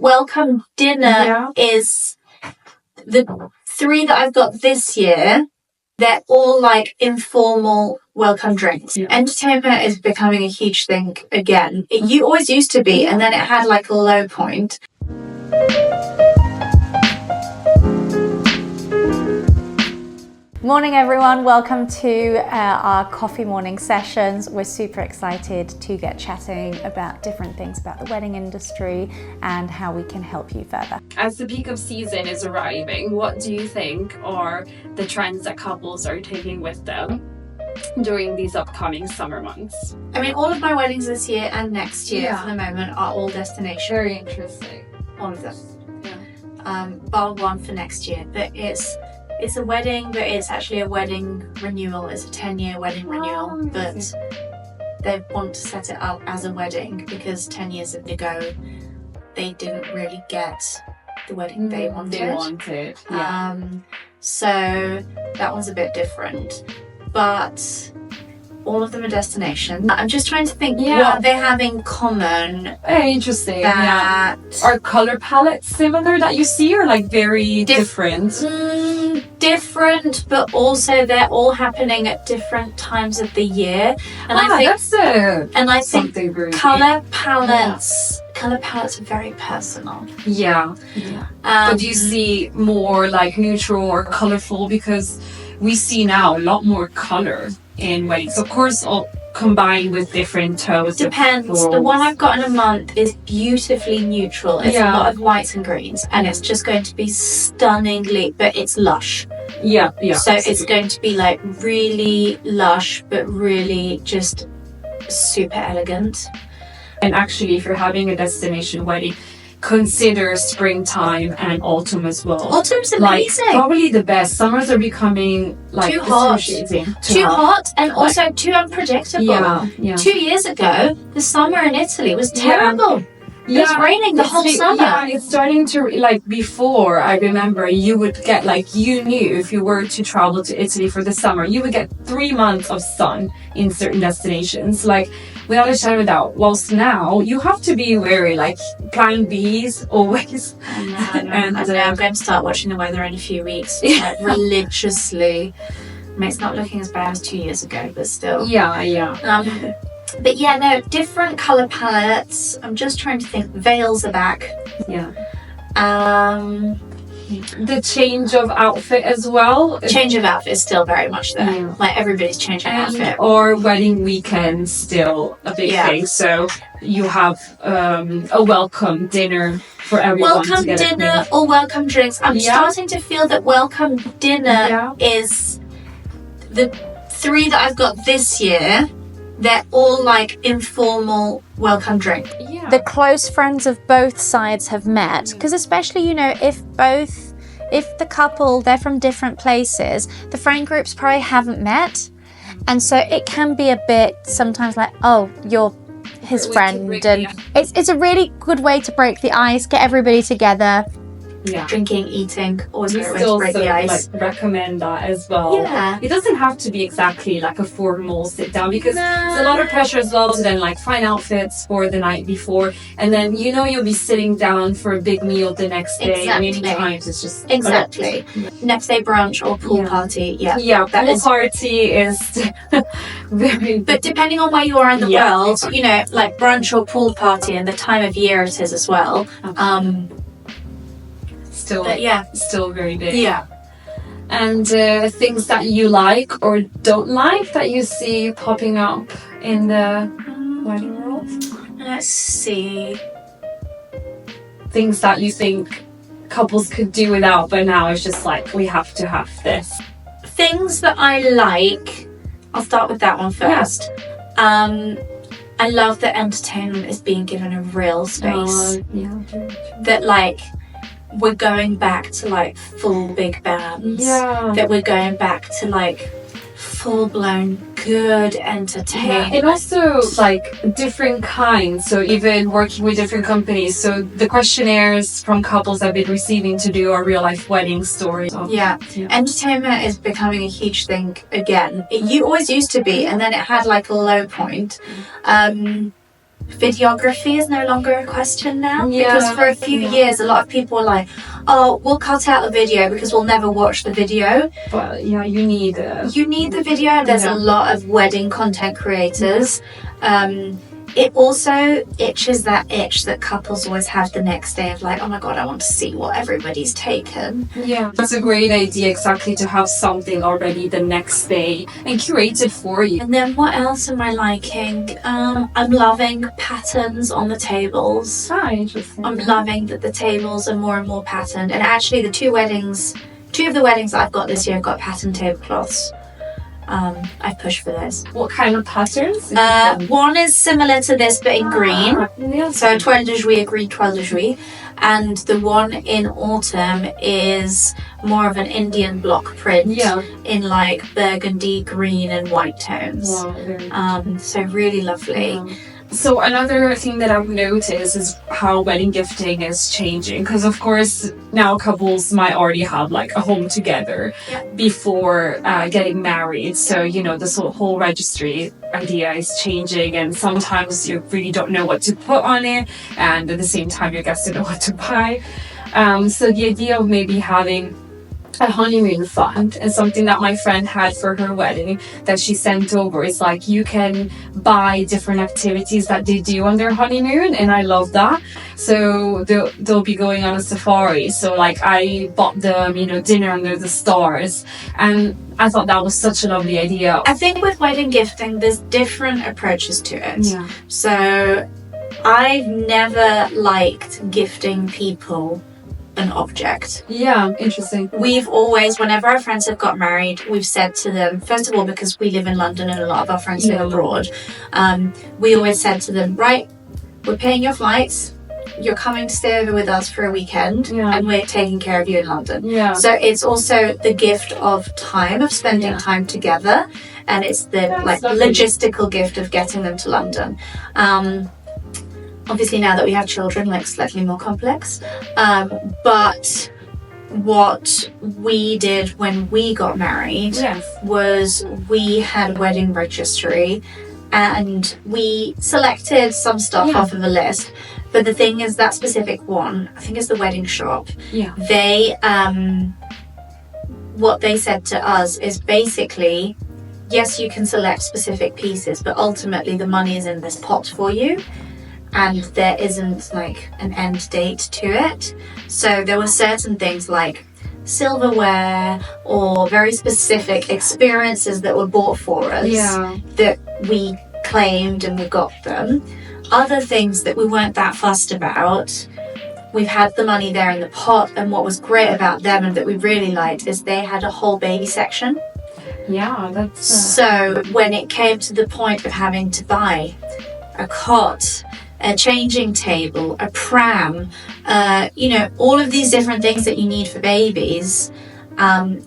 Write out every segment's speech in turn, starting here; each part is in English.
Welcome dinner is the 3 that I've got this year. They're all like informal welcome drinks. Entertainment is becoming a huge thing again. You always used to be, and then it had like a low point. Morning everyone, welcome to our coffee morning sessions. We're super excited to get chatting about different things about the wedding industry and how we can help you further. As the peak of season is arriving, what do you think are the trends that couples are taking with them during these upcoming summer months? I mean, all of my weddings this year and next year for the moment are all destination. Very interesting. All of them. Bar one for next year, but it's a wedding, but it's actually a wedding renewal. It's a 10-year wedding renewal, but they want to set it up as a wedding because 10 years ago they didn't really get the wedding they wanted. So that one's a bit different, but all of them are destination. I'm just trying to think what they have in common. Very interesting. Are color palettes similar that you see, or like very different? Different, but also they're all happening at different times of the year. And I think color palettes are very personal. But do you see more like neutral or colorful? Because we see now a lot more color in weddings, of course, all combined with different tones. Depends. The one I've got in a month is beautifully neutral. It's a lot of whites and greens, and it's just going to be stunningly, but it's lush. So it's going to be like really lush, but really just super elegant. And actually, if you're having a destination wedding, consider springtime and autumn as well. Autumn's amazing. Like, probably the best. Summers are becoming like too hot, and also too unpredictable. 2 years ago, the summer in Italy was terrible. It was raining the whole summer. Yeah, it's starting to, like, before, I remember you would get, like, you knew if you were to travel to Italy for the summer, you would get 3 months of sun in certain destinations, like, without a shadow of a doubt. Whilst now, you have to be wary, like, plan Bs always. I'm going to start watching the weather in a few weeks, like, religiously. I mean, it's not looking as bad as 2 years ago, but still. But different colour palettes. I'm just trying to think. Veils are back. The change of outfit as well. Change of outfit is still very much there. Like, everybody's changing outfit. Or wedding weekend still a big thing. So you have a welcome dinner for everyone. Welcome dinner or welcome drinks. I'm starting to feel that welcome dinner is the 3 that I've got this year. They're all like informal welcome drink. The close friends of both sides have met, because especially, if the couple, they're from different places, the friend groups probably haven't met, and so it can be a bit sometimes like, oh, you're his friend, and it's a really good way to break the ice, get everybody together. Drinking, eating, always a great way to break the ice. Like, recommend that as well. It doesn't have to be exactly like a formal sit down, because there's a lot of pressure as well to then like find outfits for the night before, and then you'll be sitting down for a big meal the next day. Many times it's just next day brunch or pool party. Pool party is very. But depending on where you are in the world, like brunch or pool party and the time of year it is as well. Still very big. And things that you like or don't like that you see popping up in the wedding world? Let's see. Things that you think couples could do without, but now it's just like, we have to have this. Things that I like, I'll start with that one first. I love that entertainment is being given a real space. That, like, we're going back to like full big bands. That we're going back to like full-blown good entertainment. And also like different kinds, so even working with different companies, so the questionnaires from couples I've been receiving to do our real life wedding stories. Entertainment is becoming a huge thing again. You always used to be, and then it had like a low point. videography is no longer a question now. Yeah. Because for a few years, a lot of people were like, oh, we'll cut out the video because we'll never watch the video. But yeah, you need the video. There's a lot of wedding content creators. It also itches that itch that couples always have the next day of like, oh my god, I want to see what everybody's taken. Yeah, that's a great idea, exactly, to have something already the next day and curated for you. And then what else am I liking? I'm loving patterns on the tables. Interesting. I'm loving that the tables are more and more patterned. And actually the two of the weddings I've got this year have got patterned tablecloths. I've pushed for those. What kind of patterns? One is similar to this but in green. So toile de juillet, green toile de juillet. And the one in autumn is more of an Indian block print in like burgundy, green and white tones. Wow, so really lovely. Yeah. So another thing that I've noticed is how wedding gifting is changing, because of course now couples might already have like a home together before getting married. So this whole registry idea is changing, and sometimes you really don't know what to put on it, and at the same time your guests don't know what to buy. So the idea of maybe having a honeymoon fund is something that my friend had for her wedding that she sent over. It's like you can buy different activities that they do on their honeymoon, and I love that. So they'll be going on a safari. So like I bought them, dinner under the stars, and I thought that was such a lovely idea. I think with wedding gifting, there's different approaches to it. Yeah. So I've never liked gifting people an object. Yeah, interesting. We've always, whenever our friends have got married, we've said to them, first of all, because we live in London and a lot of our friends live abroad, we always said to them, right, we're paying your flights, you're coming to stay over with us for a weekend, and we're taking care of you in London. Yeah. So it's also the gift of time, of spending time together, and it's the logistical gift of getting them to London. Obviously now that we have children, like slightly more complex. But what we did when we got married was we had a wedding registry and we selected some stuff off of a list. But the thing is, that specific one, I think it's the wedding shop. Yeah. They, what they said to us is basically, yes, you can select specific pieces, but ultimately the money is in this pot for you. And there isn't like an end date to it. So there were certain things like silverware or very specific experiences that were bought for us that we claimed and we got them. Other things that we weren't that fussed about, we've had the money there in the pot, and what was great about them and that we really liked is they had a whole baby section. Yeah, that's... So when it came to the point of having to buy a cot, a changing table, a pram, all of these different things that you need for babies,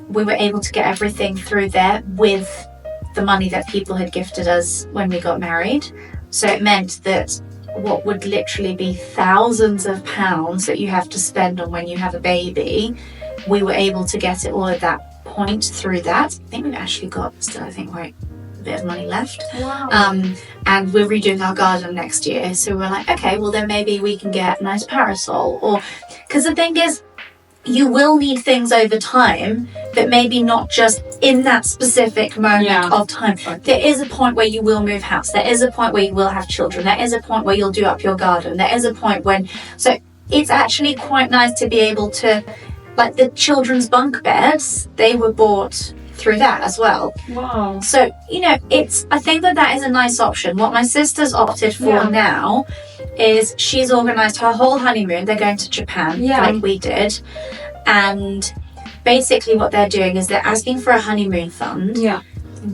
we were able to get everything through there with the money that people had gifted us when we got married. So it meant that what would literally be thousands of pounds that you have to spend on when you have a baby, we were able to get it all at that point through that. I think we've actually got still, a bit of money left. Wow. And we're redoing our garden next year, so we're like, okay, well then maybe we can get a nice parasol, or because the thing is, you will need things over time, but maybe not just in that specific moment of time. There is a point where you will move house, there is a point where you will have children, there is a point where you'll do up your garden, there is a point when, so it's actually quite nice to be able to, like the children's bunk beds, they were bought through that as well. Wow. So, I think that is a nice option. What my sister's opted for now is she's organised her whole honeymoon. They're going to Japan, like we did. And basically what they're doing is they're asking for a honeymoon fund. Yeah.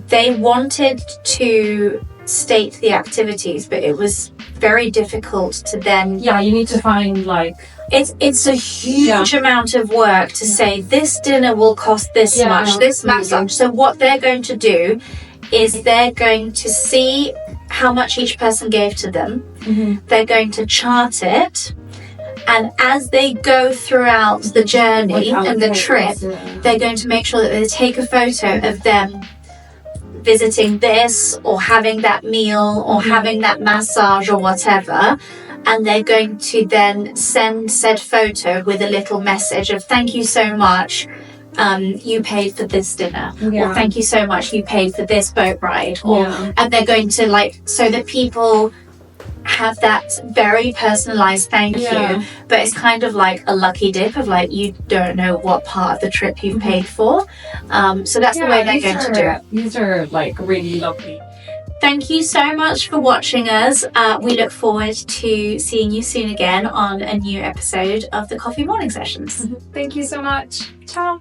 They wanted to state the activities, but it was very difficult to then... Yeah, you need to find like... It's a huge amount of work to say this dinner will cost this much, this much. So what they're going to do is they're going to see how much each person gave to them. Mm-hmm. They're going to chart it, and as they go throughout the journey and the trip, they're going to make sure that they take a photo of them visiting this or having that meal or having that massage or whatever. And they're going to then send said photo with a little message of thank you so much. You paid for this dinner, or thank you so much, you paid for this boat ride, and they're going to like, so that people have that very personalized thank you, but it's kind of like a lucky dip of like, you don't know what part of the trip you've paid for. So that's the way they're going to do it. These are like really lovely. Thank you so much for watching us. We look forward to seeing you soon again on a new episode of the Coffee Morning Sessions. Thank you so much. Ciao.